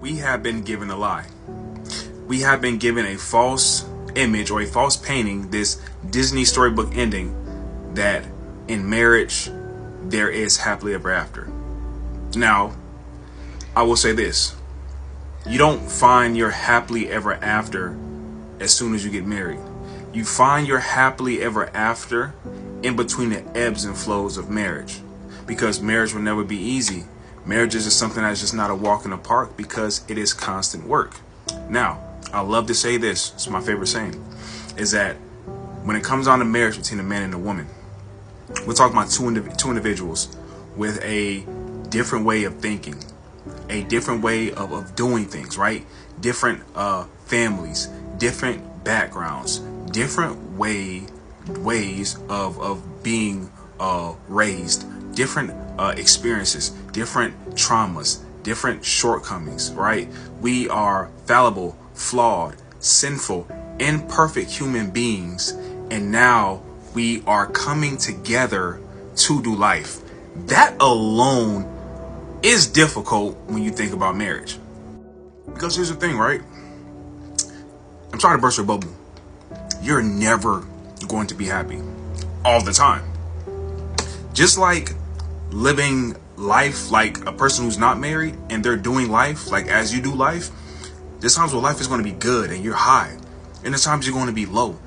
we have been given a lie. We have been given a false image or a false painting, this Disney storybook ending, that in marriage there is happily ever after. Now, I will say this. You don't find your happily ever after as soon as you get married. You find your happily ever after in between the ebbs and flows of marriage, because marriage will never be easy. Marriage is just something that's just not a walk in the park, because it is constant work. Now, I love to say this, it's my favorite saying, is that when it comes down to marriage between a man and a woman, we're talking about two individuals with a different way of thinking, a different way of doing things, right? Different families, different backgrounds, different ways of being raised, different experiences, different traumas, different shortcomings, right? We are fallible, flawed, sinful, imperfect human beings, and now we are coming together to do life. That alone is difficult when you think about marriage. Because here's the thing, right? I'm trying to burst your bubble. You're never going to be happy all the time. Just like living life like a person who's not married and they're doing life like as you do life, there's times where life is going to be good and you're high, and there's times you're going to be low.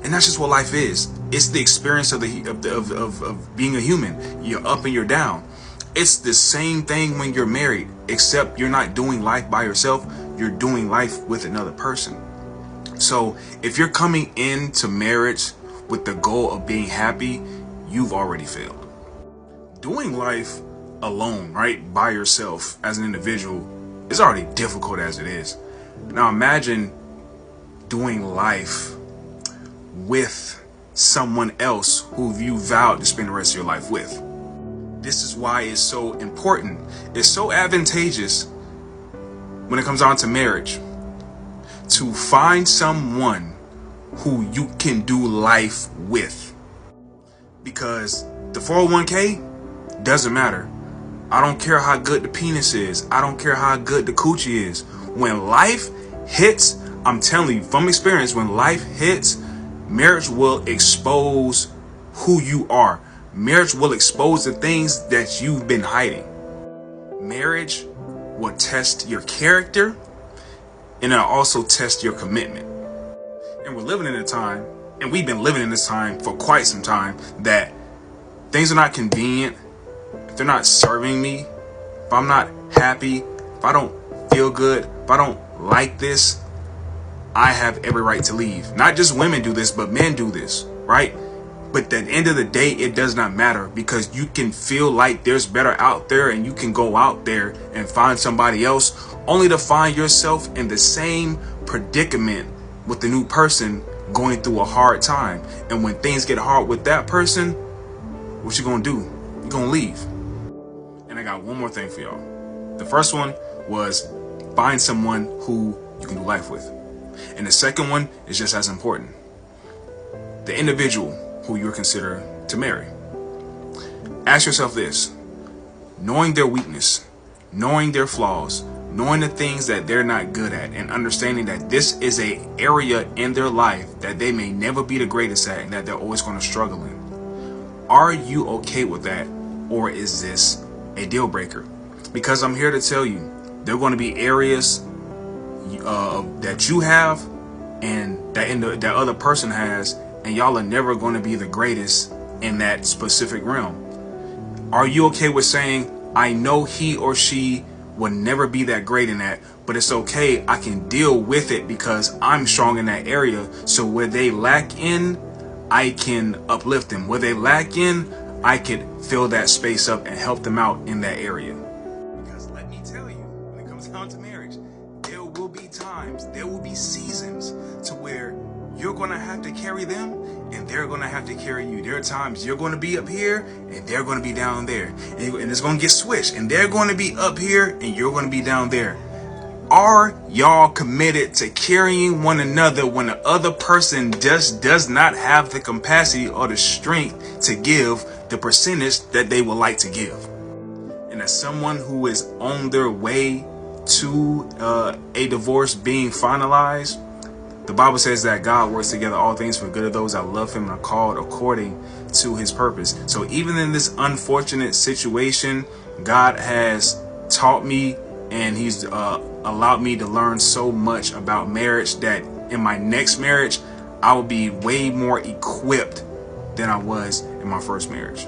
And that's just what life is. It's the experience of being a human. You're up and you're down. It's the same thing when you're married, except you're not doing life by yourself. You're doing life with another person. So if you're coming into marriage with the goal of being happy, you've already failed. Doing life alone, right, by yourself as an individual, is already difficult as it is. Now imagine doing life with someone else who you vowed to spend the rest of your life with. This is why it's so important. It's so advantageous when it comes down to marriage to find someone who you can do life with. Because the 401k doesn't matter. I don't care how good the penis is. I don't care how good the coochie is. When life hits, I'm telling you from experience, when life hits, marriage will expose who you are. Marriage will expose the things that you've been hiding. Marriage will test your character, and it'll also test your commitment. And we're living in a time, and we've been living in this time for quite some time, that things are not convenient. If they're not serving me, if I'm not happy, if I don't feel good, if I don't like this, I have every right to leave. Not just women do this, but men do this, right? But at the end of the day, it does not matter, because you can feel like there's better out there, and you can go out there and find somebody else, only to find yourself in the same predicament with the new person going through a hard time. And when things get hard with that person, what you gonna do? You're gonna leave. And I got one more thing for y'all. The first one was find someone who you can do life with. And the second one is just as important. The individual who you're considering to marry. Ask yourself this: knowing their weakness, knowing their flaws, knowing the things that they're not good at, and understanding that this is an area in their life that they may never be the greatest at and that they're always going to struggle in. Are you okay with that, or is this a deal breaker? Because I'm here to tell you, there are going to be areas that you have and that other person has, and y'all are never going to be the greatest in that specific realm. Are you okay with saying, I know he or she will never be that great in that, but it's okay, I can deal with it because I'm strong in that area. So where they lack in, I can uplift them. Where they lack in, I can fill that space up and help them out in that area. Because let me tell you, when it comes down to marriage, there will be times, there will be seasons to where you're going to have to carry them and they're going to have to carry you. There are times you're going to be up here and they're going to be down there. And it's going to get switched. And they're going to be up here and you're going to be down there. Are y'all committed to carrying one another when the other person just does not have the capacity or the strength to give the percentage that they would like to give? And as someone who is on their way to a divorce being finalized, the Bible says that God works together all things for good of those that love him and are called according to his purpose. So even in this unfortunate situation, God has taught me, and he's allowed me to learn so much about marriage that in my next marriage, I will be way more equipped than I was in my first marriage.